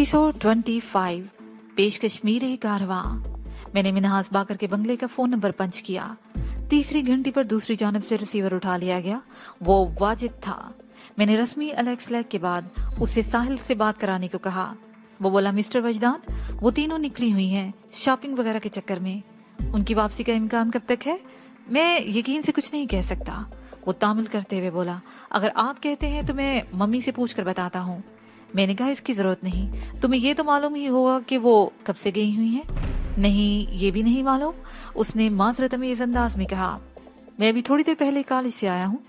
Episode 25 पेश कश्मीरी कारवां। मैंने मिन्हाज बाकर के बंगले का फोन नंबर पंच किया। तीसरी घंटी पर दूसरी जानब से रिसीवर उठा लिया गया। वो वाजिद था। मैंने रस्मी अलेक्स लैग के बाद उससे साहिल से बात कराने को कहा। वो बोला, मिस्टर वजदान, वो तीनों निकली हुई हैं शॉपिंग वगैरह के चक्कर में। उनकी वापसी का इम्कान कब तक है? मैं यकीन से कुछ नहीं कह सकता। वो तामिल करते हुए बोला, अगर आप कहते हैं तो मैं मम्मी से पूछ कर बताता हूँ। मैंने कहा, इसकी जरूरत नहीं, तुम्हें ये तो मालूम ही होगा कि वो कब से गई हुई हैं। नहीं, ये भी नहीं मालूम, उसने माजरत अमेज़ अंदाज में कहा। मैं अभी थोड़ी देर पहले कॉलेज से आया हूँ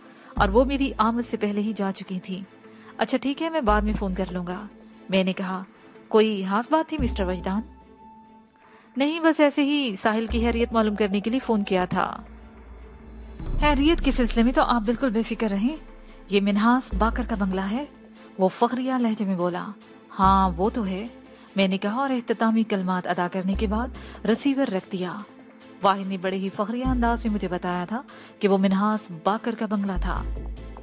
और वो मेरी आमद से पहले ही जा चुकी थी। अच्छा ठीक है, मैं बाद में फोन कर लूंगा। मैंने कहा, कोई खास बात थी मिस्टर वजदान? नहीं, बस ऐसे ही साहिल की हैरियत मालूम करने के लिए फोन किया था। हैरियत के सिलसिले में तो आप बिल्कुल बेफिक्र रहें, ये मिन्हाज बाकर का बंगला है। वो फखरिया लहजे में बोला। हाँ वो तो है, मैंने कहा और एहततामी कलमात अदा करने के बाद रिसीवर रख दिया। वाहिद ने बड़े ही फखरिया अंदाज में मुझे बताया था कि वो मिन्हाज बाकर का बंगला था।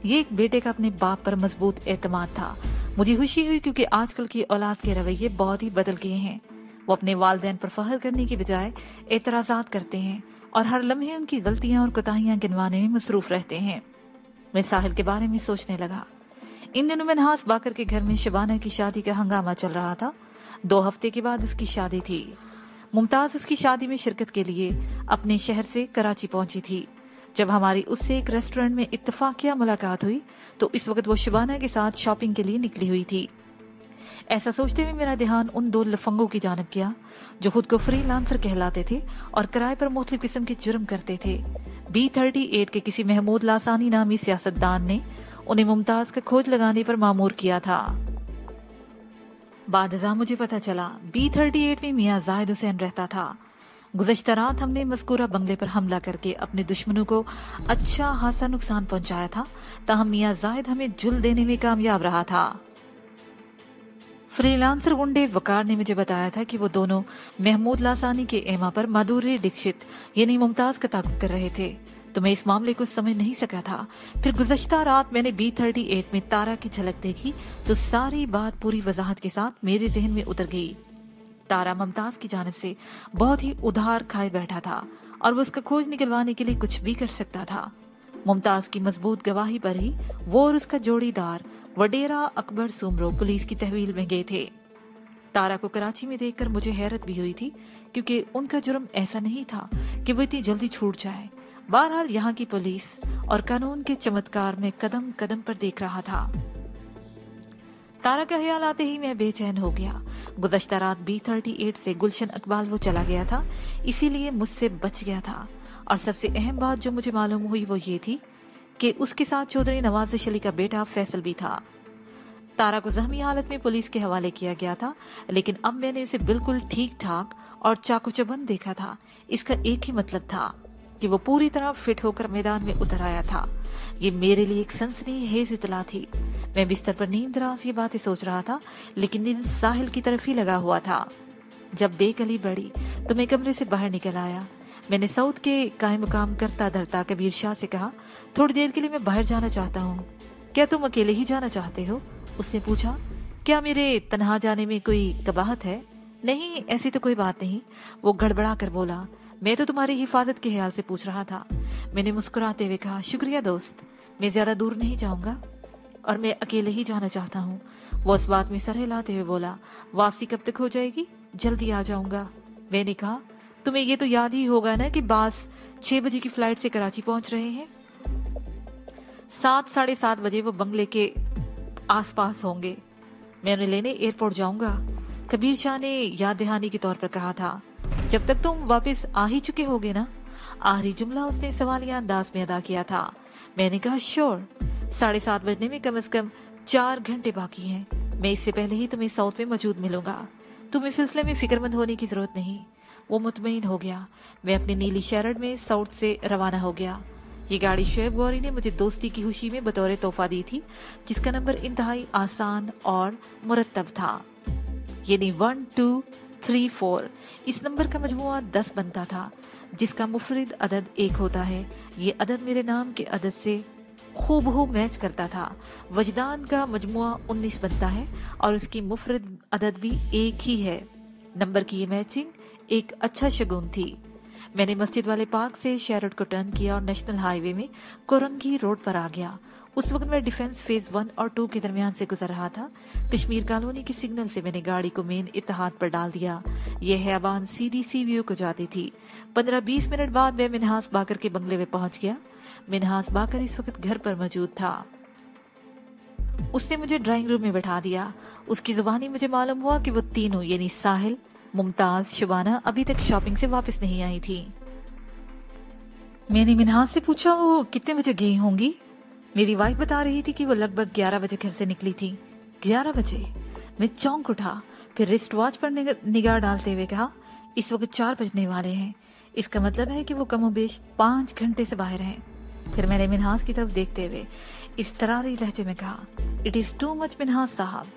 ये एक बेटे का अपने बाप पर मजबूत एतमाद था। मुझे खुशी हुई क्योंकि आजकल की औलाद के रवैये बहुत ही बदल गए हैं। वो अपने वालिदैन पर फख्र करने की बजाय एतराजात करते हैं और हर लम्हे उनकी गलतियां और कोताहियां गिनवाने में मसरूफ रहते हैं। मैं साहिल के बारे में सोचने लगा। इन दिनों मिन्हाज बाकर के घर में शबाना की शादी का हंगामा चल रहा था। 2 हफ्ते के बाद उसकी शादी थी। मुमताज उसकी शादी में शिरकत के लिए अपने शहर से कराची पहुंची थी। जब हमारी उससे एक रेस्टोरेंट में इत्तफाकिया मुलाकात हुई तो इस वक्त वो शबाना के साथ शॉपिंग के लिए निकली हुई थी। ऐसा सोचते हुए मेरा ध्यान उन 2 लफंगों की जानब गया जो खुद को फ्रीलांसर कहलाते थे और किराए पर मुख्तलिफ किस्म के जुर्म करते थे। B38 के किसी महमूद लासानी नामी सियासतदान ने उन्हें मुमताज का खोज लगाने पर मामूर किया था। बादजा मुझे पता चला B38 में मियां जाहिद हुसैन रहता था। गुज़श्ता रात हमने मज़कूरा बंगले पर हमला करके अपने दुश्मनों को अच्छा खासा नुकसान पहुंचाया था, ताहम मियां जाहिद हमें जुल देने में कामयाब रहा था। फ्रीलांसर गुंडे वकार ने मुझे बताया था कि वो दोनों महमूद लासानी के एमा पर माधुरी दीक्षित यानी मुमताज का ताक़ुब कर रहे थे, तो मैं इस मामले को समझ नहीं सका था। फिर गुज़श्ता रात मैंने B38 में तारा की झलक देखी तो सारी बात पूरी वजाहत के साथ मेरे जहन में उतर गई। तारा मुमताज की जानिब से बहुत ही उधार खाए बैठा था और वो उसका खोज निकलवाने के लिए कुछ भी कर सकता था। मुमताज की मजबूत गवाही पर ही वो और उसका जोड़ीदार वडेरा अकबर सुमरो पुलिस की तहवील में गए थे। तारा को कराची में देखकर मुझे हैरत भी हुई थी क्योंकि उनका जुर्म ऐसा नहीं था कि वो इतनी जल्दी छूट जाए। बहरहाल यहाँ की पुलिस और कानून के चमत्कार में कदम कदम पर देख रहा था। तारा का ख्याल आते ही मैं बेचैन हो गया। गुज़श्ता रात B38 से गुलशन अकबाल वो चला गया था, इसीलिए मुझसे बच गया था। और सबसे अहम बात जो मुझे मालूम हुई वो ये थी कि उसके साथ चौधरी नवाज़िश अली का बेटा फैसल भी था। तारा को जख्मी हालत में पुलिस के हवाले किया गया था, लेकिन अब मैंने उसे बिल्कुल ठीक ठाक और चाकू चबंद देखा था। इसका एक ही मतलब था कि वो पूरी तरह फिट होकर मैदान में उतर आया था। ये मेरे लिए एक सनसनीखेज इतला थी। मैं बिस्तर पर नींद दराज ये बातें सोच रहा था, लेकिन दिन साहिल की तरफ ही लगा हुआ था। जब बेकली बढ़ी तो मैं कमरे से बाहर निकल आया। मैंने सऊद के कायम मुकाम करता धरता कबीर शाह से कहा, थोड़ी देर के लिए मैं बाहर जाना चाहता हूँ, क्या तुम अकेले ही जाना चाहते हो? उसने पूछा, क्या मेरे तन्हा जाने में कोई कबाहत है? नहीं, ऐसी तो कोई बात नहीं, वो गड़बड़ा कर बोला। मैं तो तुम्हारी हिफाजत के ख्याल से पूछ रहा था। मैंने मुस्कुराते हुए कहा, शुक्रिया दोस्त, मैं ज्यादा दूर नहीं जाऊंगा और मैं अकेले ही जाना चाहता हूँ। वो इस बात में सर हिलाते हुए बोला, वापसी कब तक हो जाएगी? जल्दी आ जाऊंगा। मैंने कहा, तुम्हें ये तो याद ही होगा ना कि बास 6 बजे की फ्लाइट से कराची पहुंच रहे हैं। 7 साढ़े 7 बजे वो बंगले के आसपास होंगे। मैं उन्हें लेने एयरपोर्ट जाऊंगा, कबीर शाह ने याद दहानी के तौर पर कहा था। जब तक तुम वापस आ ही चुके होगे ना? आखिरी जुमला उसने सवालिया अंदाज में अदा किया था। मैंने कहा, श्योर, 7:30 बजने में कम से कम 4 घंटे बाकी हैं। मैं इससे पहले ही तुम्हें साउथ में मौजूद मिलूंगा। तुम इस सिलसिले में फिक्रमंद होने की जरूरत नहीं। वो मुतमईन हो गया। मैं अपनी नीली शैरड में साउथ से रवाना हो गया। ये गाड़ी शोएब गौरी ने मुझे दोस्ती की खुशी में बतौर तोहफा दी थी, जिसका नंबर इंतहाई आसान और मुरत्तब था, यानी 1 2 3 4। इस नंबर का मजमुआ 10 बनता था, जिसका मुफरिद अदद 1 होता है। ये अदद मेरे नाम के अदद से खूबहू मैच करता था। वजदान का मजमुआ 19 बनता है और उसकी मुफरद अदद भी एक ही है। नंबर की ये मैचिंग एक अच्छा शगुन थी। मैंने मस्जिद वाले पार्क से शेरड को टर्न किया और नेशनल हाईवे में कोरंगी रोड पर आ गया। उस वक्त मैं डिफेंस फेज 1 और 2 के दरमियान से गुजर रहा था। कश्मीर कॉलोनी के सिग्नल से मैंने गाड़ी को मेन इत्तेहाद पर डाल दिया। यह हैवान सीधी सी व्यू को जाती थी। 15-20 मिनट बाद मैं मिन्हास बाकर के बंगले में पहुंच गया। मिन्हास बाकर इस वक्त घर पर मौजूद था। उसने मुझे ड्राइंग रूम में बैठा दिया। उसकी जुबानी मुझे मालूम हुआ कि वो तीनों यानी साहिल, मुमताज, शुबाना अभी तक शॉपिंग से वापस नहीं आई थी। मैंने मिन्हास से पूछा वो कितने बजे गई होंगी। मेरी वाइफ बता रही थी कि वो लगभग 11 बजे घर से निकली थी। 11 बजे? मैं चौंक उठा, फिर रिस्ट वॉच पर निगाह डालते हुए कहा, इस वक्त 4 बजने वाले हैं। इसका मतलब है कि वो कमोबेश 5 घंटे से बाहर हैं। फिर मैंने मिन्हास की तरफ देखते हुए इस तरारी लहजे में कहा, it is too much Minhas साहब।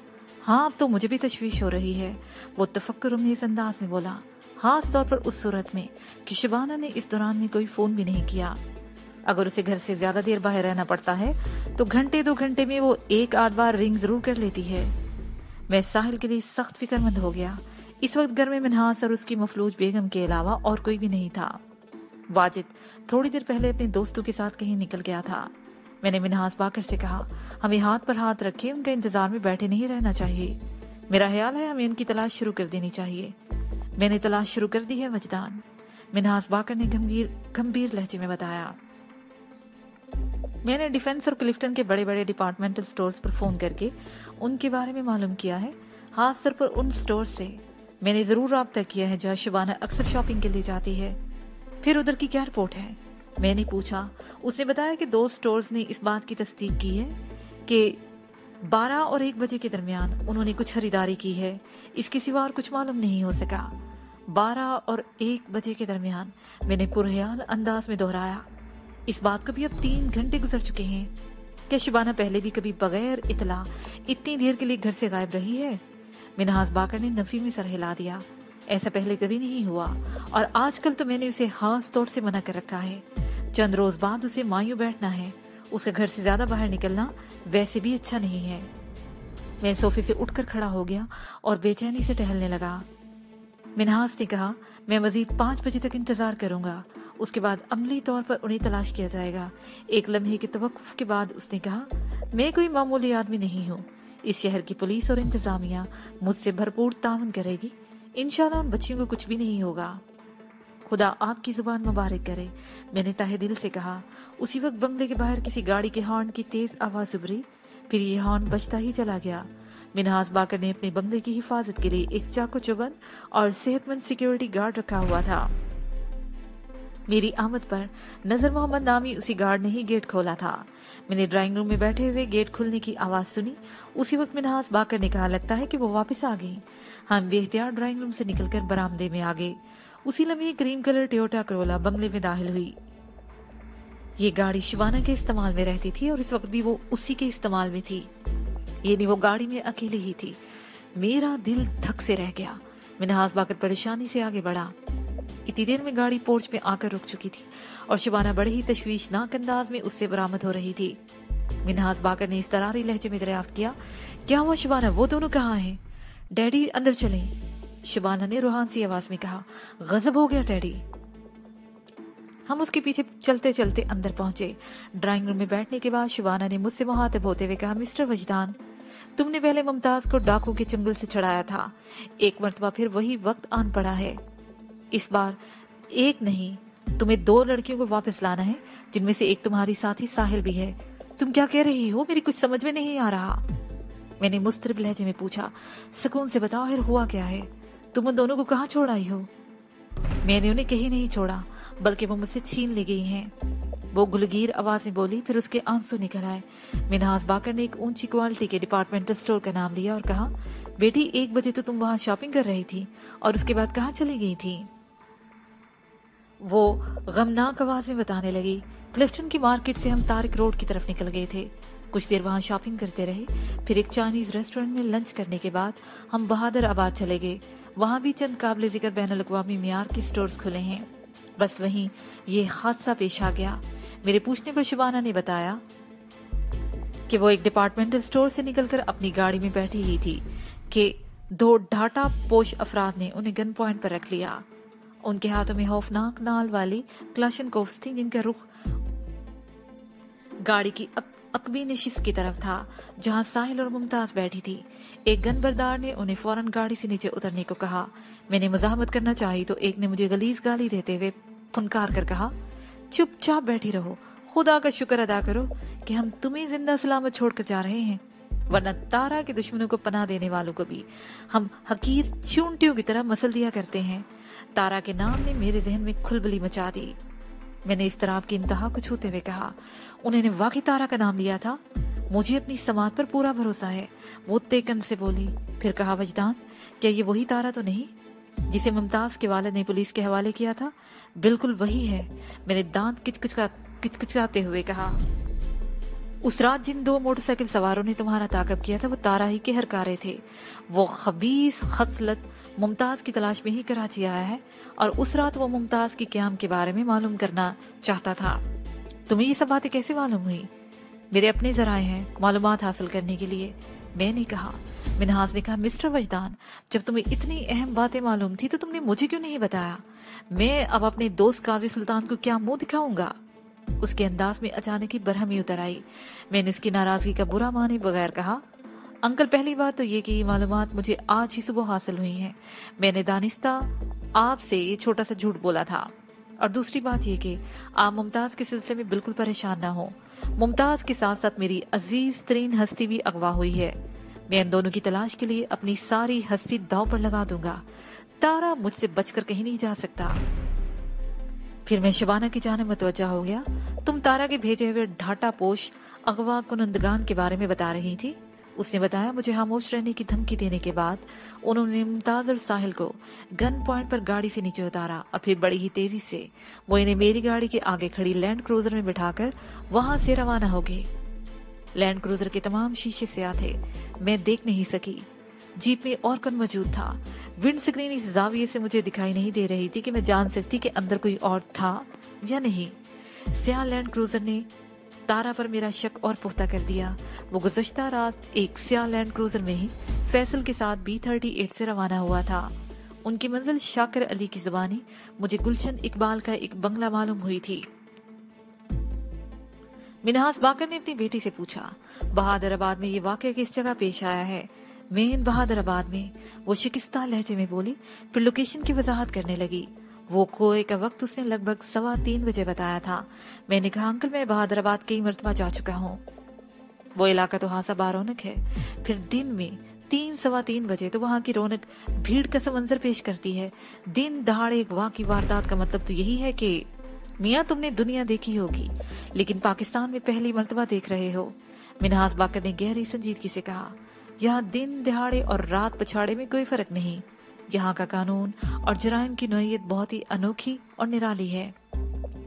हाँ, अब तो मुझे भी तशवीश हो रही है। वो तफक्कुर उम्मीद अंदाज में बोला, खास तौर पर उस सूरत में कि शबाना ने इस दौरान में कोई फोन भी नहीं किया। अगर उसे घर से ज्यादा देर बाहर रहना पड़ता है तो घंटे 2 घंटे में वो एक आध बार रिंग जरूर कर लेती है। मैं साहिल के लिए सख्त फिक्रमंद हो गया। इस वक्त घर में मिन्हास और उसकी मफलूज बेगम के अलावा और कोई भी नहीं था। वाजिद थोड़ी देर पहले अपने दोस्तों के साथ कहीं निकल गया था। मैंने मिन्हास बाकर से कहा, हमें हाथ पर हाथ रखे उनके इंतजार में बैठे नहीं रहना चाहिए। मेरा ख्याल है हमें उनकी तलाश शुरू कर देनी चाहिए। मैंने तलाश शुरू कर दी है वजदान, मिन्हास बाकर ने गंभीर लहजे में बताया। मैंने डिफेंस और क्लिफ्टन के बड़े बड़े डिपार्टमेंटल स्टोर्स पर फोन करके उनके बारे में मालूम किया है। खास तौर पर उन स्टोर से मैंने जरूर राब्ता किया है जहाँ शुबाना अक्सर शॉपिंग के लिए जाती है। फिर उधर की क्या रिपोर्ट है? मैंने पूछा। उसने बताया कि 2 स्टोर्स ने इस बात की तस्दीक की है कि 12 और 1 बजे के दरमियान उन्होंने कुछ खरीदारी की है। इसके सिवा और कुछ मालूम नहीं हो सका। 12 और 1 बजे के दरमियान, मैंने पुरख्याल अंदाज में दोहराया। इस बात को भी अब 3 घंटे गुजर चुके हैं। क्या शुबाना पहले भी कभी बगैर इतला इतनी देर के लिए घर से गायब रही है? मिन्हास बाकर ने नफी में सर हिला दिया। ऐसा पहले कभी नहीं हुआ और आजकल तो मैंने उसे खास तौर से मना कर रखा है। चंद रोज बाद उसे मायूं बैठना है। उसका घर से ज्यादा बाहर निकलना वैसे भी अच्छा नहीं है। मैं सोफे से उठकर खड़ा हो गया और बेचैनी से टहलने लगा। मिन्हास ने कहा, मैं मजीद 5 बजे तक इंतजार करूंगा। उसके बाद अमली तौर पर उन्हें तलाश किया जाएगा। एक लम्हे के तवक्कुफ के बाद उसने कहा, मैं कोई मामूली आदमी नहीं हूँ। इस शहर की पुलिस और इंतजामिया मुझसे भरपूर तावन करेगी। इंशाल्लाह उन बच्चियों को कुछ भी नहीं होगा। खुदा आपकी जुबान मुबारक करे, मैंने ताहे दिल से कहा। उसी वक्त बंगले के बाहर किसी गाड़ी के हॉर्न की तेज आवाज उभरी। फिर ये हॉर्न बजता ही चला गया। मिन्हास बाकर ने अपने बंगले की हिफाजत के लिए एक चाकू चौबंद और सेहतमंद सिक्योरिटी गार्ड रखा हुआ था। मेरी आमद पर नजर मोहम्मद नामी उसी गार्ड ने ही गेट खोला था। मैंने ड्राइंग रूम में बैठे हुए गेट खुलने की आवाज सुनी। उसी वक्त मिन्हास बाकर ने कहा, लगता है कि वो वापस आ गई। हम बेख्तियार ड्राइंग रूम से निकलकर बरामदे में आ गए। उसी लम्हे क्रीम कलर टोयोटा करोला बंगले में दाखिल हुई। ये गाड़ी शुबाना के इस्तेमाल में रहती थी और इस वक्त भी वो उसी के इस्तेमाल में थी। यानी वो गाड़ी में अकेली ही थी। मेरा दिल धक से रह गया। मिन्हास बाकर परेशानी से आगे बढ़ा। इतनी देर में गाड़ी पोर्च में आकर रुक चुकी थी और शुबाना बड़े ही तशवीशनाक अंदाज में उससे बरामद हो रही थी। मिन्हास बाकर ने इस तरारी लहजे में दरियाफ्त किया, क्या हुआ शुबाना, वो दोनों कहाँ हैं? डैडी अंदर चलें, शुबाना ने रूहान सी आवाज में कहा। गजब हो गया डैडी। हम उसके पीछे चलते चलते अंदर पहुंचे। ड्राइंग रूम में बैठने के बाद शुबाना ने मुझसे मुहातिब होते हुए कहा, मिस्टर वजदान, तुमने पहले मुमताज को डाकू के चंगुल से छुड़ाया था। एक मर्तबा फिर वही वक्त आन पड़ा है। इस बार एक नहीं, तुम्हें 2 लड़कियों को वापस लाना है, जिनमें से एक तुम्हारी साथी साहिल भी है। तुम क्या कह रही हो? मेरी कुछ समझ में नहीं आ रहा। मैंने मुस्तरिब लहजे में पूछा। सुकून से बताओ, फिर हुआ क्या है? तुम उन दोनों को कहाँ छोड़ आई हो? मैंने उन्हें कहीं नहीं छोड़ा, बल्कि वो मुझसे छीन ले गई हैं। वो गुलगीर आवाज में बोली, फिर उसके आंसू निकल आए। मिन्हास बाकर ने एक ऊंची क्वालिटी के डिपार्टमेंटल स्टोर का नाम लिया और कहा, बेटी 1 बजे तो तुम वहां शॉपिंग कर रही थी और उसके बाद कहाँ चली गई थी? वो गमनाक आवाज में बताने लगी, क्लिफ्टन की मार्केट से हम तारिक रोड की तरफ निकल गए थे। कुछ देर वहां शॉपिंग करते रहे। फिर एक चाइनीज रेस्टोरेंट में लंच करने के बाद हम बहादुर आबाद चले गए। वहां भी चंद काबिल जिक्र बैनुल-अक़वामी मियार के स्टोर्स खुले हैं। बस वहीं ये हादसा पेश आ गया। मेरे पूछने पर शुबाना ने बताया, कि वो एक डिपार्टमेंटल स्टोर से निकलकर अपनी गाड़ी में बैठी ही थी कि दो ढाटा पोश अफराद ने उन्हें गन पॉइंट पर रख लिया। उनके हाथों में खौफनाक नाल वाली क्लाशनकोव्स थी, जिनका रुख गाड़ी की अकबी नशिस्त की तरफ था, जहां साहिल और मुमताज बैठी थी। एक गनबरदार ने उन्हें फौरन गाड़ी से नीचे उतरने को कहा। मैंने मुजाहमत करना चाही तो एक ने मुझे गलीज गाली देते हुए फुनकार कर कहा, चुपचाप बैठी रहो, खुदा का शुक्र अदा करो कि हम तुम्हें जिंदा सलामत छोड़कर जा रहे हैं, वरना तारा के दुश्मनों को पनाह देने वालों को भी हम हकीर चूंटियों की तरह मसल दिया करते हैं। तारा के नाम ने मेरे जहन में खुलबली मचा दी। मैंने इस तरह की इंतहा को छूते हुए कहा, उन्होंने वाकई तारा का नाम लिया था? मुझे अपनी समात पर पूरा भरोसा है। वो तेकन से बोली। फिर कहा, वजदान, क्या ये वही तारा तो नहीं जिसे मुमताज के वालिद ने पुलिस के हवाले किया था? बिल्कुल वही है, मैंने दांत किचकिचाते हुए कहा। उस रात जिन दो मोटरसाइकिल सवारों ने तुम्हारा ताकब किया था वो तारा ही के हरकारे थे। वो खबीस खसलत मुमताज की तलाश में ही कराची आया है और उस रात वो मुमताज की क्याम के बारे में मालूम करना चाहता था। तुम्हें ये सब बातें कैसे मालूम हुई? मेरे अपने जराए हैं मालूमात हासिल करने के लिए, मैंने कहा। मिनहास ने कहा, मिस्टर वजदान, जब तुम्हें इतनी अहम बातें मालूम थी तो तुमने मुझे क्यों नहीं बताया? मैं अब अपने दोस्त काजी सुल्तान को क्या मुंह दिखाऊंगा? उसके अंदाज में अचानक ही बरहमी उतर आई। मैंने उसकी नाराजगी का बुरा माने बगैर कहा, अंकल, पहली बात तो ये कि ये मालूमात मुझे आज ही सुबह हासिल हुई हैं। मैंने दानिस्ता आपसे ये छोटा सा झूठ बोला था। और दूसरी बात ये कि आप मुमताज के सिलसिले में बिल्कुल परेशान ना हो। मुमताज के साथ साथ मेरी अजीज तरीन हस्ती भी अगवा हुई है। मैं इन दोनों की तलाश के लिए अपनी सारी हस्ती दांव पर लगा दूंगा। तारा मुझसे बचकर कहीं नहीं जा सकता। फिर मैं शबाना की जानिब मुतवज्जा हो गया। तुम तारा के भेजे हुए ढाटा पोश अगवा कुनंदगान के बारे में बता रही थी। उसने बताया, मुझे खामोश रहने की धमकी देने के बाद उन्होंने मुमताज और साहिल को गन पॉइंट पर गाड़ी से नीचे उतारा और फिर बड़ी ही तेजी से वो इन्हें मेरी गाड़ी के आगे खड़ी लैंड क्रूजर में बिठाकर वहां से रवाना हो गए। लैंड क्रूजर के तमाम शीशे स्याह थे, मैं देख नहीं सकी। जीप में और कौन मौजूद था? विंड स्क्रीन इस जाविये से मुझे दिखाई नहीं दे रही थी कि मैं जान सकती कि अंदर कोई और था या नहीं। स्याह लैंड क्रूजर ने तारा पर मेरा शक और पुख्ता कर दिया। वो गुज़श्ता रात एक स्याह लैंड क्रूजर में ही फैसल के साथ B38 से रवाना हुआ था। उनकी मंजिल शाकिर अली की जुबानी मुझे गुलशन इकबाल का एक बंगला मालूम हुई थी। मिनहास बाकर ने अपनी बेटी से पूछा, बहादुराबाद में ये वाकया किस जगह पेश आया है? मेन बहादुराबाद में, वो शिकस्ता लहजे में बोली। फिर लोकेशन की वजाहत करने लगी। वो कोए का वक्त उसने लगभग 3:15 बजे बताया था। मैंने कहा, अंकल, मैं बहादुराबाद कई मरतबा जा चुका हूँ। वो इलाका तो हाँ सा बारौनक है। फिर दिन में 3-3:15 बजे तो वहाँ की रौनक भीड़ का समंजर पेश करती है। दिन दहाड़े एक वाक़ की वारदात का मतलब तो यही है कि मियाँ तुमने दुनिया देखी होगी लेकिन पाकिस्तान में पहली मर्तबा देख रहे हो। मिनहास बाकर ने गहरी संजीदगी से कहा, यहाँ दिन दिहाड़े और रात पछाड़े में कोई फर्क नहीं। यहाँ का कानून और जराइम की नौइयत बहुत ही अनोखी और निराली है।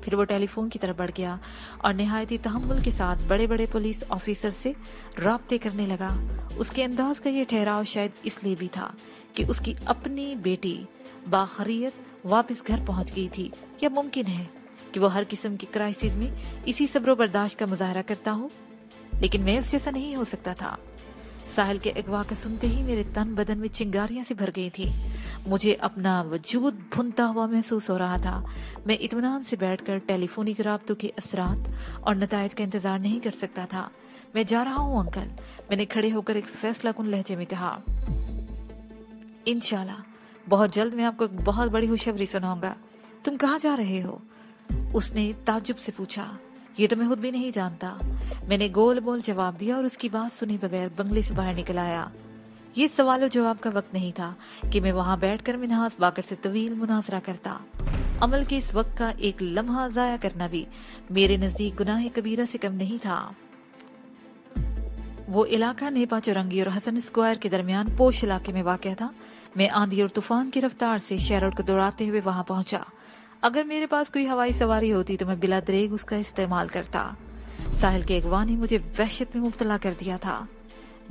फिर वो टेलीफोन की तरफ बढ़ गया और निहायती तहम्मुल के साथ बड़े बड़े पुलिस ऑफिसर से राब्ते करने लगा। उसके अंदाज का ये ठहराव शायद इसलिए भी था कि उसकी अपनी बेटी बाखरियत वापस घर पहुंच गई थी, या मुमकिन है कि वो हर किस्म की क्राइसिस में इसी सब्र बर्दाश्त का मुजाहरा करता हो, लेकिन मैं इस जैसा नहीं हो सकता था। साहिल के अगवा का सुनते ही मेरे तन बदन में चिंगारियां से भर गई थी। मुझे अपना वजूद भुनता हुआ महसूस हो रहा था। मैं इत्मीनान से बैठकर टेलीफोनिक राब्तों के असरात और नताइज का इंतजार नहीं कर सकता था। मैं जा रहा हूँ अंकल, मैंने खड़े होकर एक फैसला कुन लहजे में कहा। इंशाल्लाह बहुत जल्द मैं आपको एक बहुत बड़ी खुशखबरी सुनाऊंगा। तुम कहाँ जा रहे हो? उसने ताज्जुब से पूछा। ये तो मैं खुद भी नहीं जानता। मैंने गोल बोल जवाब दिया और उसकी बात सुने बगैर बंगले से बाहर निकल आया। ये सवाल जवाब का वक्त नहीं था कि मैं वहां बैठकर मिनहास बाकर से तवील मुनाजरा करता। अमल के इस वक्त का एक लम्हा जाया करना भी मेरे नजदीक गुनाह कबीरा से कम नहीं था। वो इलाका नेपा चौरंगी और हसन स्क्वायर के दरमियान पोश इलाके में वाक़ था। मैं आंधी और तूफान की रफ्तार से शहरों को दौड़ाते हुए वहां पहुंचा। अगर मेरे पास कोई हवाई सवारी होती तो मैं बिला दरेग उसका इस्तेमाल करता। साहिल के अगवा ने मुझे वहशत में मुब्तला कर दिया था।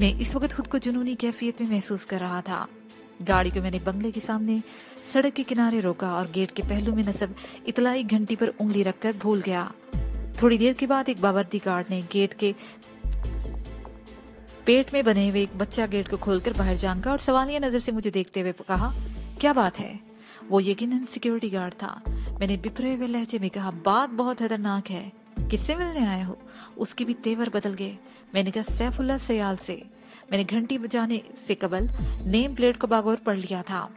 मैं इस वक्त खुद को जुनूनी कैफियत में महसूस कर रहा था। गाड़ी को मैंने बंगले के सामने सड़क के किनारे रोका और गेट के पहलू में नस्ब इतलाई घंटी पर उंगली रखकर भूल गया। थोड़ी देर के बाद एक बावर्दी गार्ड ने गेट के पेट में बने हुए एक बच्चा गेट को खोलकर बाहर झांका और सवालिया नजर से मुझे देखते हुए कहा, क्या बात है? वो यकीनन सिक्योरिटी गार्ड था। मैंने बिखरे हुए लहजे में कहा, बात बहुत खतरनाक है। किससे मिलने आए हो? उसके भी तेवर बदल गए। मैंने कहा, सैफुल्लाह सयाल से। मैंने घंटी बजाने से कबल नेम प्लेट को बागौर पढ़ लिया था।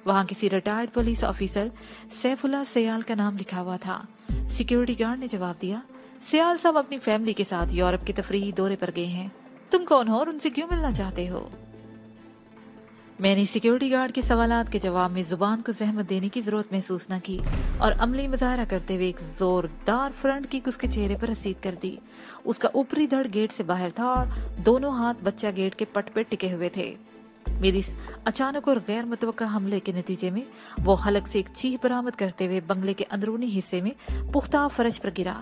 वहां किसी retired police officer Saifullah Sayal का नाम लिखा हुआ था। सिक्योरिटी गार्ड ने जवाब दिया, सयाल साहब अपनी फैमिली के साथ यूरोप के तफरीही दौरे पर गए हैं। तुम कौन हो और उनसे क्यों मिलना चाहते हो? मैंने सिक्योरिटी गार्ड के सवालात के जवाब में जुबान को जहमत देने की जरूरत महसूस न की और अमली मुजाहरा करते हुए एक जोरदार फ्रंट किक उसके चेहरे पर रसीद कर दी। उसका ऊपरी धड़ गेट से बाहर था और दोनों हाथ बच्चा गेट के पट पे टिके हुए थे। मेरी इस अचानक और गैर मुतवक्का हमले के नतीजे में वो हलक से एक चीख बरामद करते हुए बंगले के अंदरूनी हिस्से में पुख्ता फर्श पर गिरा।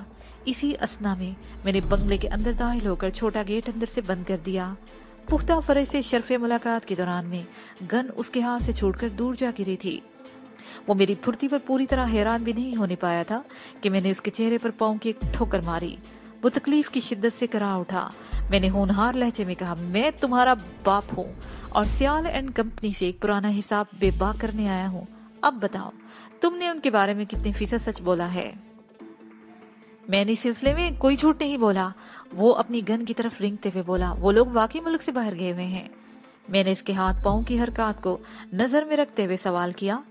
इसी असना में मैंने बंगले के अंदर दाखिल होकर छोटा गेट अंदर से बंद कर दिया। पुख्ता फर्श से शर्फे मुलाकात के दौरान में गन उसके हाथ से छूटकर दूर जा गिरी थी। वो मेरी फुर्ती पर पूरी तरह हैरान भी नहीं होने पाया था कि मैंने उसके चेहरे पर पांव की एक ठोकर मारी। वो तकलीफ की शिद्दत से करा उठा। मैंने होनहार लहजे में कहा, मैं तुम्हारा बाप हूँ और सियाल एंड कंपनी से एक पुराना हिसाब बेबाक करने आया हूँ। अब बताओ, तुमने उनके बारे में कितने फीसद सच बोला है? मैंने इस सिलसिले में कोई झूठ नहीं बोला। वो अपनी गन की तरफ रेंगते हुए बोला, वो लोग वाकई मुल्क से बाहर गए हुए हैं। मैंने इसके हाथ पांव की हरकत को नजर में रखते हुए सवाल किया,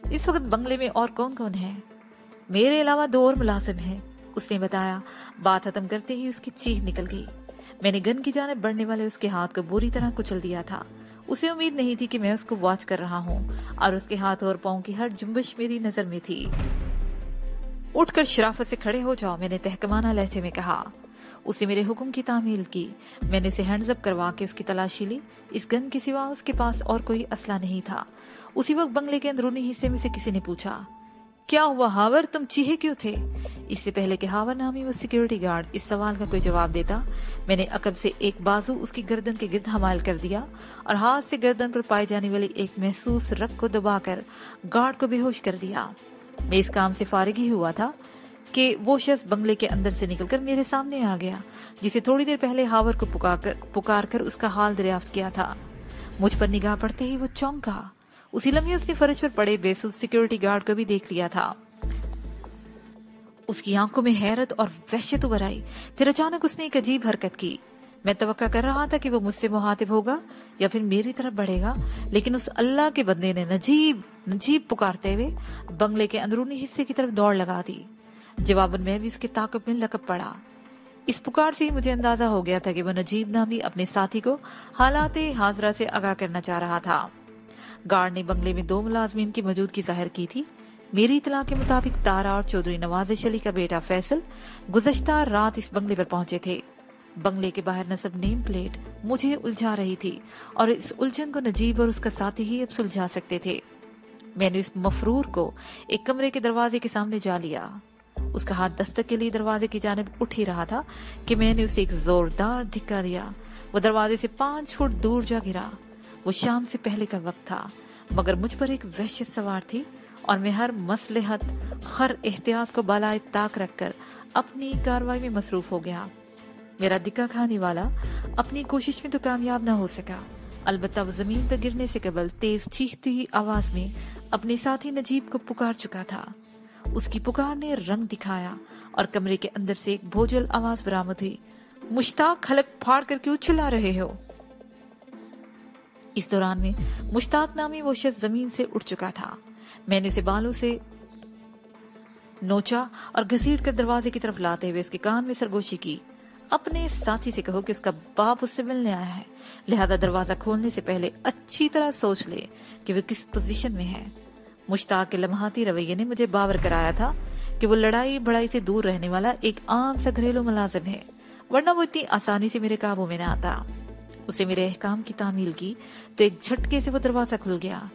इस वक्त बंगले में और कौन कौन है? मेरे अलावा 2 और मुलाजिम हैं, उसने बताया। बात खत्म करते ही उसकी चीख निकल गई। मैंने गन की जानिब बढ़ने वाले उसके हाथ को बुरी तरह कुचल दिया था। उसे उम्मीद नहीं थी कि मैं उसको वॉच कर रहा हूँ और उसके हाथ और पांव की हर जुम्बिश मेरी नजर में थी। उठकर शराफत से खड़े हो जाओ, मैंने तहकमाना लहजे में कहा। उसे मेरे हुक्म की तामील की। मैंने उसे हैंड्स अप करवा के उसकी तलाशी ली। इस गन के सिवा उसके पास और कोई असला नहीं था। उसी वक्त बंगले के अंदरूनी हिस्से में से किसी ने पूछा, क्या हुआ हावर, तुम चीखे क्यों थे? इससे पहले कि हावर नामी वो सिक्योरिटी गार्ड इस सवाल का कोई जवाब देता, मैंने अकब से एक बाजू उसकी गर्दन के गिर्द हमाल कर दिया और हाथ से गर्दन पर पाई जाने वाली एक महसूस रग को दबाकर गार्ड को बेहोश कर दिया। मैं इस काम से फारिग ही हुआ था कि वो शख्स बंगले के अंदर से निकलकर मेरे सामने आ गया, जिसे थोड़ी देर पहले हावर को पुकार कर उसका हाल दरियाफ्त किया था। मुझ पर निगाह पड़ते ही वो चौंका। उसी लम्हे उसने फर्श पर पड़े बेसुध सिक्योरिटी गार्ड को भी देख लिया था। उसकी आंखों में हैरत और वहशत उभर आई। फिर अचानक उसने एक अजीब हरकत की। मैं तवक्का कर रहा था कि वो मुझसे मुहातिब होगा या फिर मेरी तरफ बढ़ेगा, लेकिन उस अल्लाह के बंदे ने नजीब नजीब पुकारते हुए बंगले के अंदरूनी हिस्से की तरफ दौड़ लगा दी। जवाबन में भी उसके ताक़ब में लकब पड़ा। इस पुकार से ही मुझे अंदाजा हो गया था कि वो नजीब नामी अपने साथी को हालाते हाजरा से आगाह करना चाह रहा था। गार्ड ने बंगले में 2 मुलाजमीन की मौजूदगी जाहिर की थी। मेरी इतला के मुताबिक तारा और चौधरी नवाजिश अली का बेटा फैसल गुज़श्ता रात इस बंगले पर पहुंचे थे। बंगले के बाहर नस्ब नेम प्लेट मुझे उलझा रही थी और इस उलझन को नजीब और उसका साथी ही अब सुलझा सकते थे। मैंने इस मफरूर को एक कमरे के दरवाजे के सामने जा लिया। उसका हाथ दस्तक के लिए दरवाजे की जानिब उठ ही रहा था कि मैंने उसे एक जोरदार धक्का दिया। वो दरवाजे से 5 फुट दूर जा गिरा। वो शाम से पहले का वक्त था, मगर मुझ पर एक वहशत सवार थी और मैं हर मसलहत खर एहतियात को बालाए ताक रखकर अपनी कार्रवाई में मसरूफ हो गया। मेरा दिक्का खाने वाला अपनी कोशिश में तो कामयाब न हो सका। अलबत्ता वो जमीन पर गिरने से कबल तेज चीखती हुई आवाज में अपने साथी नजीब को पुकार चुका था। उसकी पुकार ने रंग दिखाया और कमरे के अंदर से एक भोजल आवाज बरामद हुई, मुश्ताक, हलक फाड़ कर क्यों चिल्ला रहे हो? इस दौरान में मुश्ताक नामी वो शख्स जमीन से उठ चुका था। मैंने उसे बालों से नोचा और घसीट कर दरवाजे की तरफ लाते हुए उसके कान में सरगोशी की, अपने साथी से कहो कि उसका बाप उससे मिलने आया है, लिहाजा दरवाजा खोलने से पहले अच्छी तरह सोच ले कि वो किस पोजीशन में है। मुश्ताक के लम्हाती रवैये ने मुझे बावर कराया था कि वो लड़ाई भड़ाई से दूर रहने वाला एक आम सा घरेलू मुलाजिम है, वरना वो इतनी आसानी से मेरे काबू में न आता। उसे मेरे अहकाम की तामील की तो एक झटके से वो दरवाजा खुल गया।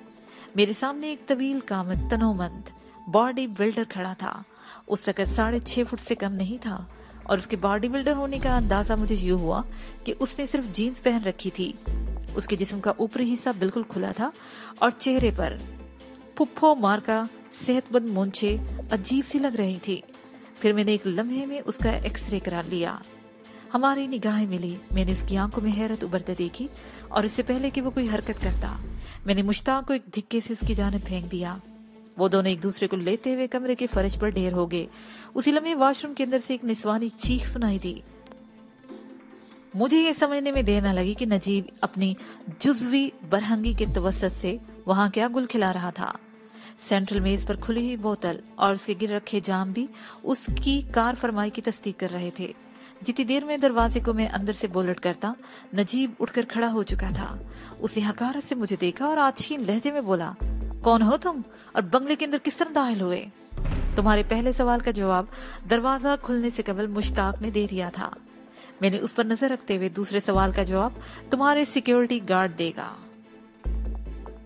मेरे सामने एक तवील कामत तनोमंद बॉडी बिल्डर खड़ा था। उसका कद 6.5 फुट से कम नहीं था और उसके बॉडी बिल्डर होने का अंदाजा मुझे यूं हुआ कि उसने सिर्फ जीन्स पहन रखी थी। उसके जिस्म का ऊपरी हिस्सा बिल्कुल खुला था और चेहरे पर पुप्पो मार का सेहतमंद मूंछें अजीब सी लग रही थी। फिर मैंने एक लम्हे में उसका एक्सरे करा लिया। हमारी निगाहें मिली। मैंने उसकी आंखों में हैरत उभरते देखी और इससे पहले कि वो कोई हरकत करता मैंने मुश्ताक को एक धिक्के से उसकी जानिब फेंक दिया। वो दोनों एक दूसरे को लेते हुए कमरे के फर्श पर ढेर हो गए। उसी लम्हे वॉशरूम के अंदर से एक निस्वानी चीख सुनाई दी। मुझे ये समझने में देर न लगी कि नजीब अपनी जुज़वी बरहंगी के तवस्सुत से वहां क्या गुल खिला रहा था। सेंट्रल मेज पर खुली हुई बोतल और उसके गिर रखे जाम भी उसकी कार फरमाई की तस्दीक कर रहे थे। जितनी देर में दरवाजे को मैं अंदर से बोलट करता, नजीब उठकर खड़ा हो चुका था। उसने हकारत से मुझे देखा और आछीन लहजे में बोला, कौन हो तुम और बंगले के अंदर किस तरह दाखिल हुए? तुम्हारे पहले सवाल का जवाब दरवाजा खुलने से कबल मुश्ताक ने दे दिया था। मैंने उस पर नजर रखते हुए दूसरे सवाल का जवाब तुम्हारे सिक्योरिटी गार्ड देगा।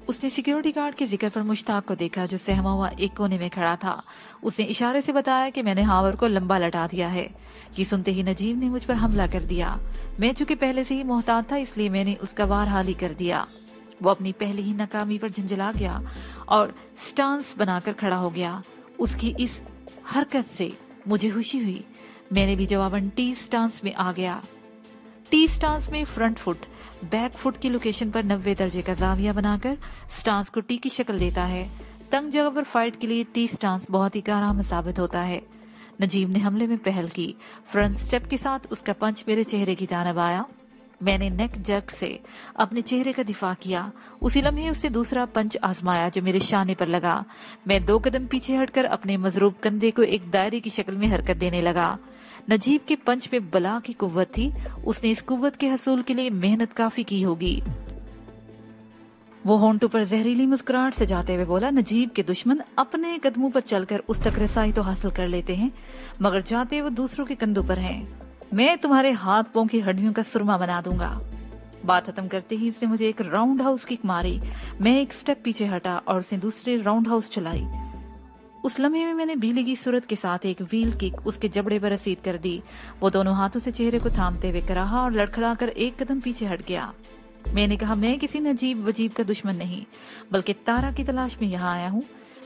उसने सिक्योरिटी गार्ड के जिक्र पर मुश्ताक को देखा जो सहमा हुआ एक कोने में खड़ा था। उसने इशारे से बताया कि मैंने हावर को लंबा लटा दिया है। ये सुनते ही नजीब ने मुझ पर हमला कर दिया। मैं चूंकि पहले से ही मोहतात था इसलिए मैंने उसका वार हाल ही कर दिया। वो अपनी पहली ही नाकामी पर झंझला गया और स्टांस बनाकर खड़ा हो गया। उसकी इस हरकत से मुझे खुशी हुई। मैंने भी जवाबन टी स्टांस में आ गया। टी स्टांस में फ्रंट फुट बैक फुट की लोकेशन पर 90 दर्जे का जाविया बनाकर स्टांस को टी की शक्ल देता है। तंग जगह पर फाइट के लिए टी स्टांस बहुत ही कारआमद साबित होता है। नजीब ने हमले में पहल की। फ्रंट स्टेप के साथ उसका पंच मेरे चेहरे की जानिब आया। मैंने नेक जर्क से अपने चेहरे का दिफा किया। उसी लम्हे उससे दूसरा पंच आजमाया जो मेरे शाने पर लगा। मैं 2 कदम पीछे हटकर अपने मजरूब कंधे को एक दायरे की शक्ल में हरकत देने लगा। नजीब के पंच में बला की कुव्वत थी। उसने इस कुव्वत के हसूल के लिए मेहनत काफी की होगी। वो होंठों पर जहरीली मुस्कुराहट से जाते हुए बोला, नजीब के दुश्मन अपने कदमों पर चलकर उस तक रसाई तो हासिल कर लेते हैं मगर जाते वो दूसरों के कंधों पर हैं। मैं तुम्हारे हाथ पांव की हड्डियों का सुरमा बना दूंगा। बात खत्म करते ही उसने मुझे एक राउंड हाउस किक मारी। मैं एक स्टेप पीछे हटा और उसने दूसरे राउंड हाउस चलाई। उस लम्हे में मैंने बिजली की सूरत के साथ एक व्हील किक उसके जबड़े पर रसीद कर दी। वो दोनों हाथों से चेहरे को थामते हुए कराहा और लड़खड़ाकर 1 कदम पीछे हट गया। मैंने कहा, मैं किसी नजीब वजीब का दुश्मन नहीं बल्कि तारा की तलाश में यहाँ आया हूँ।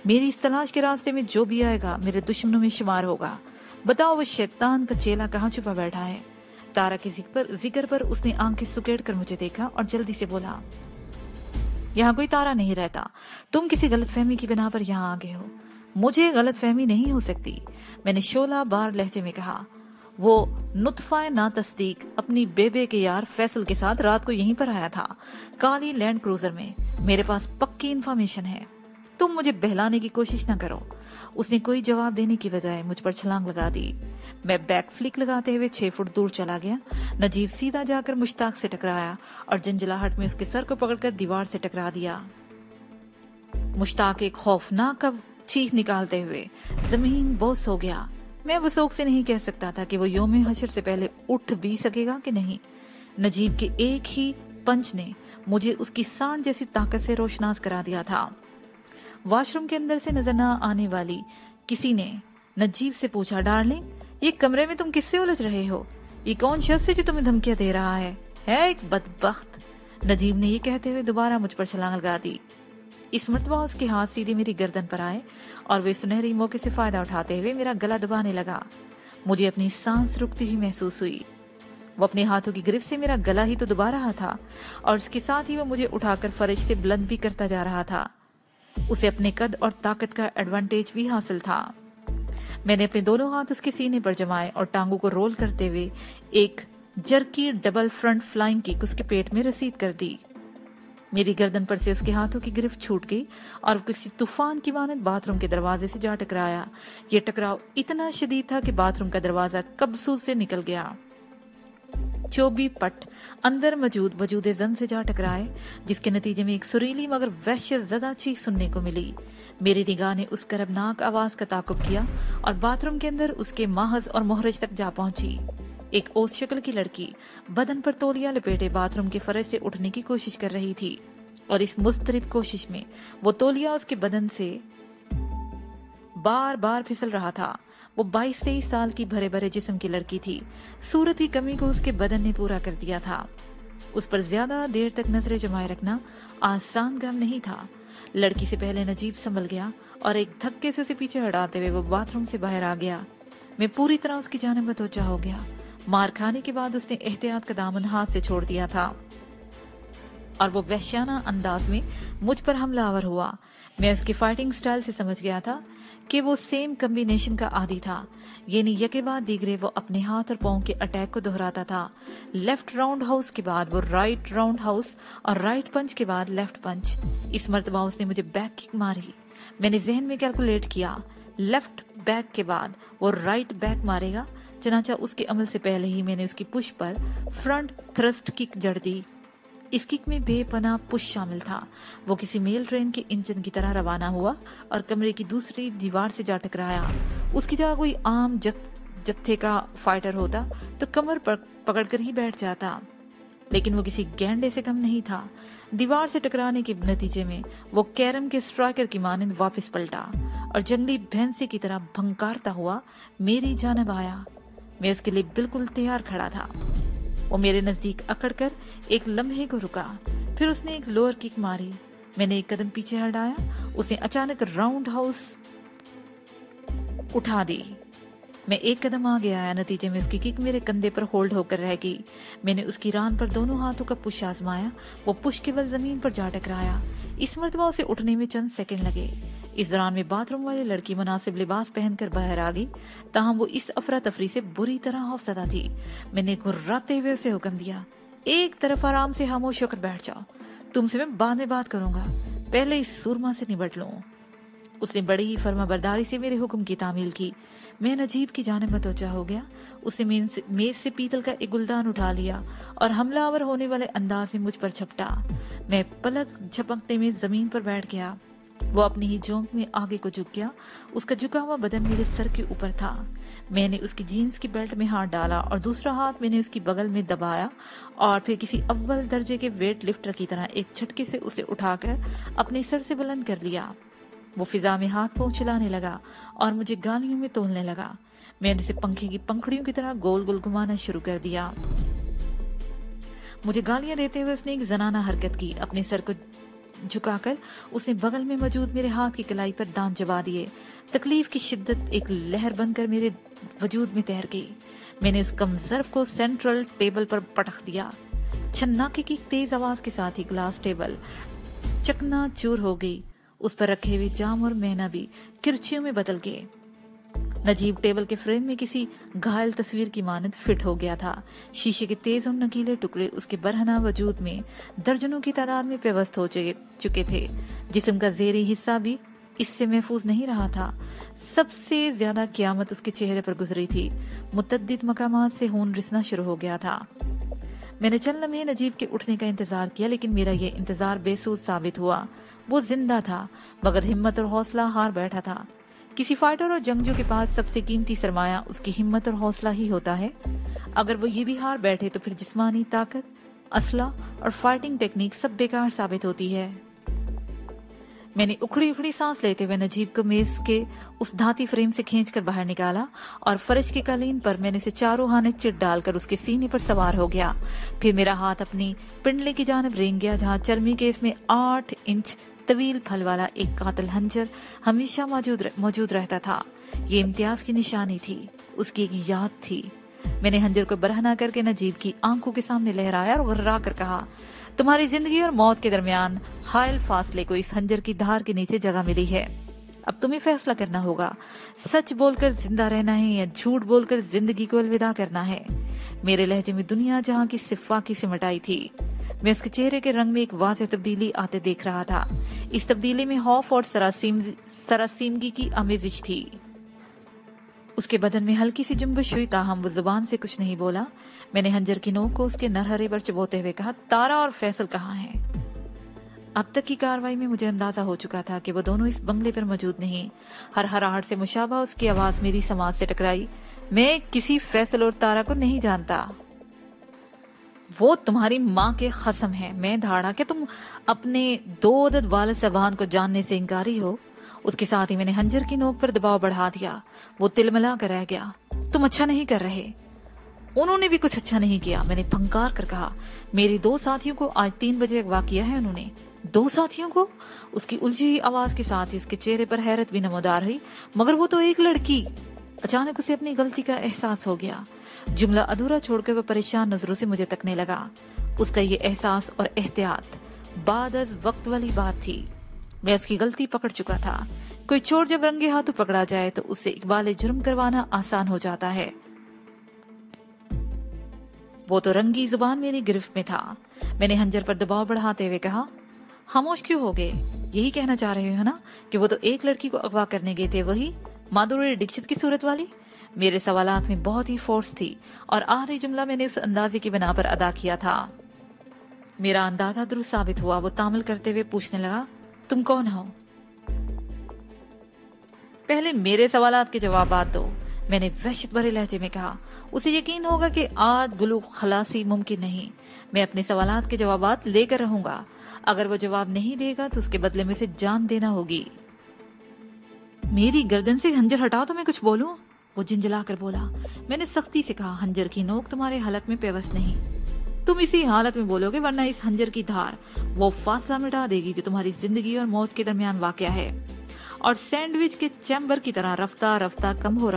मेरी इस तलाश के रास्ते में जो भी आएगा मेरे दुश्मनों में शुमार होगा। बताओ वो शैतान का चेला कहाँ छुपा बैठा है? तारा के जिक्र पर उसने आंखें सुकेड़ कर मुझे देखा और जल्दी से बोला, यहाँ कोई तारा नहीं रहता। तुम किसी गलतफहमी की बिना पर यहाँ आ गए हो। मुझे गलतफहमी नहीं हो सकती, मैंने शोला बार लहजे में कहा। वो नुत्फा ना तस्दीक अपनी बेबे के यार फैसल के साथ रात को यहीं पर आया था, काली लैंड क्रूजर में। मेरे पास पक्की इन्फॉर्मेशन है, तुम मुझे बहलाने की कोशिश ना करो। उसने कोई जवाब देने की बजाय मुझ पर छलांग लगा दी। मैं बैक फ्लिक लगाते हुए 6 फुट दूर चला गया। नजीब सीधा जाकर मुश्ताक से टकराया और जंजलाहट में उसके सर को पकड़कर दीवार से टकरा दिया। मुश्ताक एक खौफनाक चीख निकालते हुए जमीन बोस हो गया। मैं वसोक से नहीं कह सकता था कि वो यौम हशर से पहले उठ भी सकेगा कि नहीं। नजीब के एक ही पंच ने मुझे उसकी सांड जैसी ताकत से रोशनास करा दिया था। वॉशरूम के अंदर से नजर न आने वाली किसी ने नजीब से पूछा, डार्लिंग ये कमरे में तुम किससे उलझ रहे हो? ये कौन शख्स है जो तुम्हें धमकियां दे रहा है एक बदबख्त। नजीब ने ये कहते हुए दोबारा मुझ पर छलांग लगा दी। इस मर्तबा उसके हाथ सीधे मेरी गर्दन पर आए और वे सुनहरी मौके से फायदा उठाते हुए मेरा गला दबाने लगा। मुझे अपनी सांस रुकती हुई महसूस हुई। वो अपने हाथों की गिरफ्त से मेरा गला ही तो दबा रहा था और उसके साथ ही वो मुझे उठाकर फर्श से बुलंद भी करता जा रहा था। उसे अपने कद और ताकत का एडवांटेज भी हासिल था। मैंने अपने दोनों हाथ उसके सीने पर जमाए और टांगों को रोल करते हुए एक jerky double front flying kick उसके पेट में रसीद कर दी। मेरी गर्दन पर से उसके हाथों की गिरफ्त छूट गई और किसी तूफान की मानद बाथरूम के दरवाजे से जा टकराया। ये टकराव इतना शदीद था कि बाथरूम का दरवाजा कब्जों से निकल गया। 24 पट अंदर मौजूद वजूदे जन से जा टकराए, जिसके नतीजे में एक सुरीली मगर वहशत ज़दा चीख सुनने को मिली। मेरी निगाह ने उस करबनाक आवाज का ताकुब किया और बाथरूम के अंदर उसके माहज और मोहरज तक जा पहुंची। एक ओस शक्ल की लड़की बदन पर तौलिया लपेटे बाथरूम के फर्श से उठने की कोशिश कर रही थी और इस मुस्तरिब कोशिश में वो तौलिया उसके बदन से बार बार फिसल रहा था। वो 22-23 साल की भरे भरे जिस्म की लड़की थी। सूरत की कमी को उसके बदन ने पूरा कर दिया था। उस पर ज्यादा देर तक नजरें जमाए रखना आसान काम नहीं था। लड़की से पहले नजीब संभल गया और एक धक्के से उसे पीछे हटाते हुए वो बाथरूम से बाहर आ गया। मैं पूरी तरह उसकी जानिब मुतवज्जा हो गया। मार खाने के बाद उसने एहतियात का दामन हाथ से छोड़ दिया था और वो वहशियाना अंदाज में मुझ पर हमलावर हुआ। मैं उसकी फाइटिंग स्टाइल से समझ गया था कि वो सेम कम्बिनेशन का आदी था, यानी यके बाद दीगरे वो अपने हाथ और पांव के अटैक को दोहराता था। लेफ्ट राउंड हाउस के बाद वो राइट राउंड हाउस और राइट पंच के बाद लेफ्ट पंच। इस मर्तबा उसने मुझे बैक किक मारी। मैंने जहन में कैलकुलेट किया, लेफ्ट बैक के बाद वो राइट बैक मारेगा, चनाचा उसके अमल से पहले ही मैंने उसकी पुश पर फ्रंट थ्रस्ट किक जड़ दी। इस किक में बेपनाह पुश शामिल था। वो किसी मेल ट्रेन के इंजन की तरह रवाना हुआ और कमरे की दूसरी दीवार से जा टकराया। उसकी जगह कोई आम जत्थे का फाइटर होता तो कमर पर पकड़कर ही बैठ जाता, लेकिन वो किसी गैंडे से कम नहीं था। दीवार से टकराने के नतीजे में वो कैरम के स्ट्राइकर की मानंद वापस पलटा और जंगली भैंसे की तरह भंकारता हुआ मेरी जानब आया। मैं उसके लिए बिल्कुल तैयार खड़ा था। वो मेरे नजदीक अकड़कर एक लम्हे को रुका, फिर उसने एक लोअर किक मारी। मैंने एक कदम पीछे हटाया, उसने अचानक राउंड हाउस उठा दी। मैं एक कदम आगे आया, नतीजे में उसकी किक मेरे कंधे पर होल्ड होकर रह गई। मैंने उसकी रान पर दोनों हाथों का पुश आजमाया। वो पुश के बल जमीन पर जा टकराया। इस मर्तबा उसे उठने में चंद सेकंड लगे। इस दौरान में बाथरूम वाली लड़की मुनासिब लिबास पहनकर बाहर आ गई, ताहम वो इस अफरा तफरी से बुरी तरह खौफजदा थी। मैंने घुर्राते हुए उसे हुक्म दिया, एक तरफ आराम से खामोश होकर बैठ जाओ, तुमसे मैं बाद में बात करूंगा, पहले इस सुरमा से निपट लूं। उसने बड़ी ही फर्माबरदारी से मेरे हुक्म की तामील की। मैं नजीब की जानिब मतवज्जा हो गया। उसने मेज से पीतल का एक गुलदान उठा लिया और हमलावर होने वाले अंदाज में मुझ पर झपटा। मैं पलक झपकने में जमीन पर बैठ गया। वो अपनी ही जोंक में आगे को झुक गया। उसका झुका हुआ बदन मेरे सर के ऊपर था। मैंने उसकी जीन्स की बेल्ट में हाथ डाला और दूसरा हाथ मैंने उसकी बगल में दबाया और फिर किसी अव्वल दर्जे के वेट लिफ्टर की तरह एक झटके से उसे उठाकर अपने सर से बुलंद कर लिया। वो फिजा में हाथ पांव चलाने लगा और मुझे गालियों में तोलने लगा। मैंने उसे पंखे की पंखड़ियों की तरह गोल गोल घुमाना शुरू कर दिया। मुझे गालियां देते हुए उसने एक जनाना हरकत की। अपने सर को झुकाकर उसने बगल में मौजूद मेरे हाथ की कलाई पर दांत जमा दिए। तकलीफ की शिद्दत एक लहर बनकर मेरे वजूद में तैर गई। मैंने उस कमजर्फ को सेंट्रल टेबल पर पटक दिया। छन्नाके की तेज आवाज के साथ ही ग्लास टेबल चकनाचूर हो गई। उस पर रखे हुए जाम और मैना भी किरचियों में बदल गए। नजीब टेबल के फ्रेम में किसी घायल तस्वीर की मानद फिट हो गया था। शीशे के तेज और नकीले टुकड़े उसके बरहना वजूद में दर्जनों की तादाद में व्यवस्थ हो चुके थे। जिस्म का ज़ेरी हिस्सा भी इससे महफूज नहीं रहा था। सबसे ज्यादा क़यामत उसके चेहरे पर गुजरी थी। मुतअद्दिद मकामात से खून रिसना शुरू हो गया था। मैंने चंद लम्हे नजीब के उठने का इंतजार किया, लेकिन मेरा ये इंतजार बेसूद साबित हुआ। वो जिंदा था, मगर हिम्मत और हौसला हार बैठा था। किसी फाइटर और जंगजू के पास सबसे कीमती सरमाया उसकी हिम्मत और हौसला ही होता है। अगर वो ये भी हार बैठे तो फिर जिस्मानी ताकत, असला और फाइटिंग टेक्निक सब बेकार साबित होती है। मैंने उखड़ी उखड़ी सांस लेते हुए नजीब को मेज के उस धाती फ्रेम से खींचकर बाहर निकाला और फर्श की कालीन पर मैंने से चारों हाने चिट डालकर उसके सीने पर सवार हो गया। फिर मेरा हाथ अपनी पिंडली की जानिब रेंग गया, जहाँ चर्मी के इसमें 8 इंच तवील फल वाला एक कातिल हंजर हमेशा मौजूद रहता था। ये इम्तियाज की निशानी थी, उसकी एक याद थी। मैंने हंजर को बरहना करके नजीब की आंखों के सामने लहराया और गुर्रा कर कहा, तुम्हारी जिंदगी और मौत के दरमियान हायल फासले को इस हंजर की धार के नीचे जगह मिली है। अब तुम्हें फैसला करना होगा, सच बोलकर जिंदा रहना है या झूठ बोलकर जिंदगी को अलविदा करना है। मेरे लहजे में दुनिया जहाँ की सिफा की सिमटाई थी। मैं उसके चेहरे के रंग में एक वाज़ेह तब्दीली आते देख रहा था। इस तब्दीली में खौफ और सरासीमगी की आमेजिश थी। उसके बदन में हल्की सी जुम्बश हुई, ताहम वो जुबान से कुछ नहीं बोला। मैंने हंजर की नोक को उसके नरहरे पर चबोते हुए कहा, तारा और फैसल कहाँ हैं? अब तक की कार्रवाई में मुझे अंदाजा हो चुका था कि वो दोनों इस बंगले पर मौजूद नहीं। हर हराहट से मुशाबा उसकी आवाज मेरी समाज से टकराई। मैं किसी फैसल और तारा को नहीं जानता। वो तुम्हारी माँ के कसम है। मैं धाड़ा कि तुम अपने 2 अदद वालिद साहबान को जानने से इंकारी हो। उसके साथ ही मैंने हंजर की नोक पर दबाव बढ़ा दिया। वो तिलमिला कर रह गया। तुम अच्छा नहीं कर रहे। उन्होंने भी कुछ अच्छा नहीं किया, मैंने फंकार कर कहा। मेरे 2 साथियों को आज 3 बजे अगवा किया है उन्होंने। 2 साथियों को? उसकी उलझी हुई आवाज के साथ ही उसके चेहरे पर हैरत भी नमोदार हुई। मगर वो तो एक लड़की। अचानक उसे अपनी गलती का एहसास हो गया। जुमला अधूरा छोड़कर वह परेशान नजरों से मुझे तकने लगा। उसका ये एहसास और एहतियात बाद अज वक्त वाली बात थी। मैं उसकी गलती पकड़ चुका था। कोई चोर जब रंगे हाथों पकड़ा जाए तो उससे इकबाल जुर्म करवाना आसान हो जाता है। वो तो रंगी जुबान मेरी गिरफ्त में था। मैंने हंजर पर दबाव बढ़ाते हुए कहा, खामोश क्यों हो गए? यही कहना चाह रहे हो ना कि वो तो एक लड़की को अगवा करने गए थे, वही माधुरी दीक्षित की सूरत वाली? मेरे सवालात में बहुत ही फोर्स थी और आखिरी जुमला मैंने उस अंदाजे की बिना पर अदा किया था। मेरा अंदाजा दुरुस्त साबित हुआ। वो तामल करते हुए पूछने लगा, तुम कौन हो? पहले मेरे सवालात के जवाब दो, मैंने वहशत भरे लहजे में कहा। उसे यकीन होगा कि आज गुलू खलासी मुमकिन नहीं। मैं अपने सवालात के जवाबात लेकर रहूंगा। अगर वो जवाब नहीं देगा तो उसके बदले में उसे जान देना होगी। मेरी गर्दन से हंजर हटाओ तो मैं कुछ बोलूं, वो झिंझला कर बोला। मैंने सख्ती से कहा, हंजर की नोक तुम्हारे हलक में पेवस्त नहीं। तुम इसी हालत में बोलोगे, वरना इस हंजर की धार वो फासला मिटा देगी जो तुम्हारी जिंदगी और मौत के दरमियान वाक़या है और सैंडविच के चैम्बर की तरह रफ्ता रफ्ता कम हो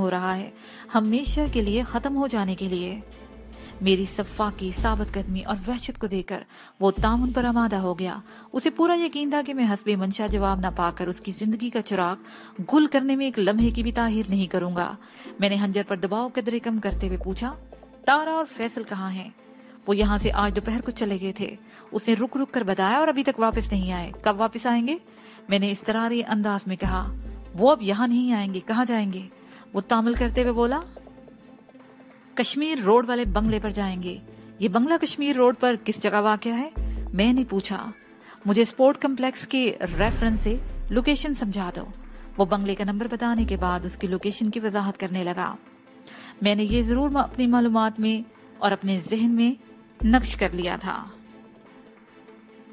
रहा है। हमेशा के लिए खत्म हो जाने के लिए। मेरी सफ़ा की साबत कदमी और वहशत को देखकर वो तामुन पर आमादा हो गया। उसे पूरा यकीन था कि मैं हस्बे मंशा जवाब न पाकर उसकी जिंदगी का चिराग गुल करने में एक लम्हे की भी ताहीर नहीं करूंगा। मैंने हंजर पर दबाव कदरे कम करते हुए पूछा, तारा और फैसल कहाँ हैं? वो यहाँ से आज दोपहर को चले गए थे। उसने रुक रुक कर बताया और अभी तक वापस नहीं आए। कब वापस आएंगे? मैंने इस्तरारी अंदाज में कहा। वो अब यहाँ नहीं आएंगे। कहाँ जाएंगे? वो तामल करते हुए बोला, कश्मीर रोड वाले बंगले पर जाएंगे। ये बंगला कश्मीर रोड पर किस जगह वाक़या है? मैंने पूछा। मुझे स्पोर्ट कम्प्लेक्स के रेफरेंस से लोकेशन समझा दो। वो बंगले का नंबर बताने के बाद उसकी लोकेशन की वजाहत करने लगा। मैंने ये जरूर अपनी मालूमात में और अपने जहन में नक्श कर लिया था।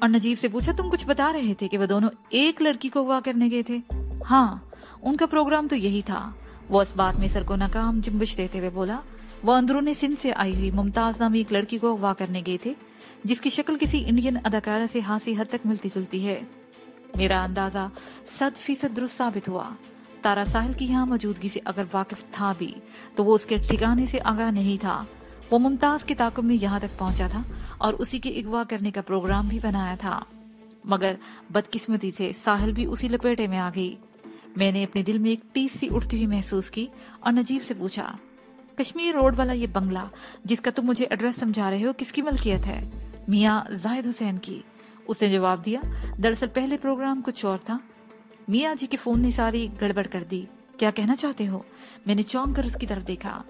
और नजीब से पूछा, तुम कुछ बता रहे थे कि वो दोनों एक लड़की को अगवा करने गए थे? हाँ, उनका प्रोग्राम तो यही था। वो इस बात में सर को नाकाम जुम्बिश देते हुए बोला, वो अंदरूनी सिंध से आई हुई मुमताज नामी एक लड़की को अगवा करने गए थे जिसकी शक्ल किसी इंडियन अदाकारा से हासी हद तक मिलती जुलती है। मेरा अंदाजा 100% दुरुस्त साबित हुआ। तारा साहिल की यहाँ मौजूदगी से अगर वाकिफ था भी तो वो उसके ठिकाने से आगाह नहीं था। वो मुमताज के ताक़ुब में यहाँ तक पहुंचा था और उसी के अगवा करने का प्रोग्राम भी बनाया था, मगर बदकिस्मती से साहिल भी उसी लपेटे में आ गई। मैंने अपने दिल में एक टीस सी उठती हुई महसूस की और नजीब से पूछा, कश्मीर रोड वाला ये बंगला जिसका तुम मुझे एड्रेस समझा रहे हो किसकी मलकियत है? मियाँ जाहिद हुसैन की। उसने जवाब दिया, दरअसल पहले प्रोग्राम कुछ और था। मियाँ जी के फोन ने सारी गड़बड़ कर दी। क्या कहना चाहते हो? मैंने चौंक कर उसकी तरफ देखा।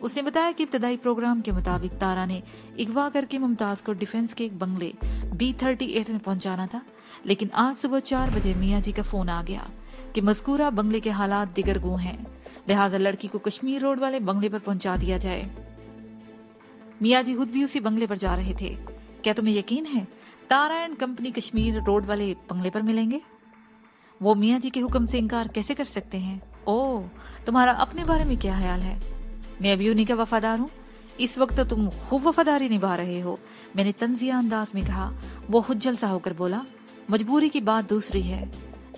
उसने बताया कि इब्तदाई प्रोग्राम के मुताबिक तारा ने अगवा करके मुमताज को डिफेंस के एक बंगले B38 में पहुंचाना था, लेकिन आज सुबह 4 बजे मियाँ जी का फोन आ गया कि मज़कूरा बंगले के हालात दिगर गो हैं, लिहाजा लड़की को कश्मीर रोड वाले बंगले पर पहुंचा दिया जाए। मियाँ जी खुद भी उसी बंगले पर जा रहे थे। क्या तुम्हें यकीन है तारा एंड कंपनी कश्मीर रोड वाले बंगले पर मिलेंगे? वो मियाँ जी के हुक्म से इनकार कैसे कर सकते हैं? ओह, तुम्हारा अपने बारे में क्या ख्याल है? मैं अभी उन्हीं का वफादार हूँ। इस वक्त तो तुम खूब वफादारी निभा रहे हो, मैंने तंजिया अंदाज में कहा। वो हुज्जल सा होकर बोला, मजबूरी की बात दूसरी है।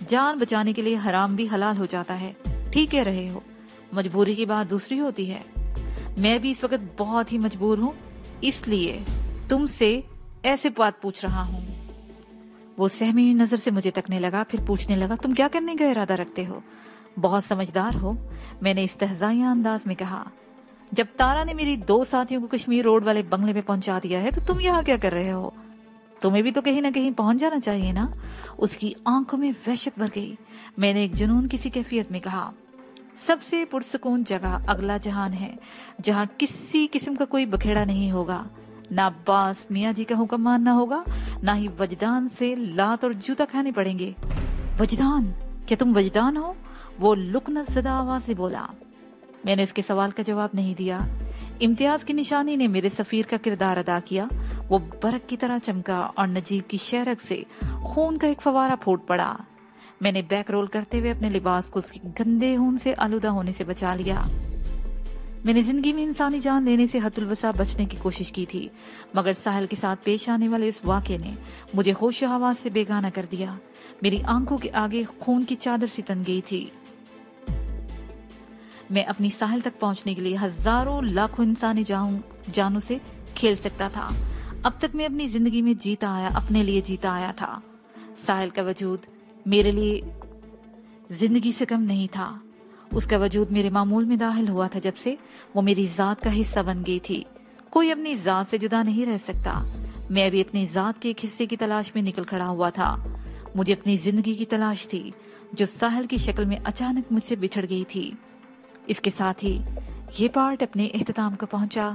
जान बचाने के लिए हराम भी हलाल हो जाता है। ठीक कह रहे हो, मजबूरी की बात दूसरी होती है। मैं भी इस वक्त बहुत ही मजबूर हूँ, इसलिए तुमसे ऐसे बात पूछ रहा हूँ। वो सहमी हुई नजर से मुझे तकने लगा, फिर पूछने लगा, तुम क्या करने का इरादा रखते हो? बहुत समझदार हो, मैंने इस्तेहज़ाइया अंदाज में कहा। जब तारा ने मेरी 2 साथियों को कश्मीर रोड वाले बंगले में पहुंचा दिया है तो तुम यहाँ क्या कर रहे हो? तुम्हें भी तो कहीं ना कहीं पहुंच जाना चाहिए ना। उसकी आंखों में वहशत भर गई। मैंने एक जुनून किसी कैफियत में कहा, सबसे पुरसकून जगह अगला जहान है, जहाँ किसी किस्म का कोई बखेड़ा नहीं होगा। ना अब्बास मियाँ जी का हुक्म मानना होगा, ना ही वजदान से लात और जूता खाने पड़ेंगे। वजदान? क्या तुम वजदान हो? वो लुकनत ज़दा आवाज से बोला। मैंने उसके सवाल का जवाब नहीं दिया। इम्तियाज की निशानी ने मेरे सफीर का किरदार अदा किया। वो बरक की तरह चमका और नजीब की शहरक से खून का एक फवारा फूट पड़ा। मैंने बैक रोल करते हुए अपने लिबास को उसके गंदे खून से आलूदा होने से बचा लिया। میں نے زندگی میں انسانی جان لینے سے حد الوسع بچنے کی کوشش کی تھی، مگر ساحل کے ساتھ پیش آنے والے اس واقعے نے مجھے ہوش و حواس سے بیگانہ کر دیا۔ میری آنکھوں کے آگے خون کی چادر سی تن گئی تھی۔ میں اپنی ساحل تک پہنچنے کے لیے ہزاروں لاکھوں انسانی جانوں سے کھیل سکتا تھا۔ اب تک میں اپنی زندگی میں اپنے لیے جیتا آیا تھا۔ ساحل کا وجود میرے لیے زندگی سے کم نہیں تھا۔ اس کا وجود میرے معمول میں داخل ہوا تھا جب سے وہ میری ذات کا حصہ بن گئی تھی۔ کوئی اپنی ذات سے جدا نہیں رہ سکتا۔ میں ابھی اپنی ذات کے ایک حصے کی تلاش میں نکل کھڑا ہوا تھا۔ مجھے اپنی زندگی کی تلاش تھی جو ساحل کی شکل میں اچانک مجھ سے بچھڑ گئی تھی۔ اس کے ساتھ ہی یہ پارٹ اپنے اختتام کو پہنچا۔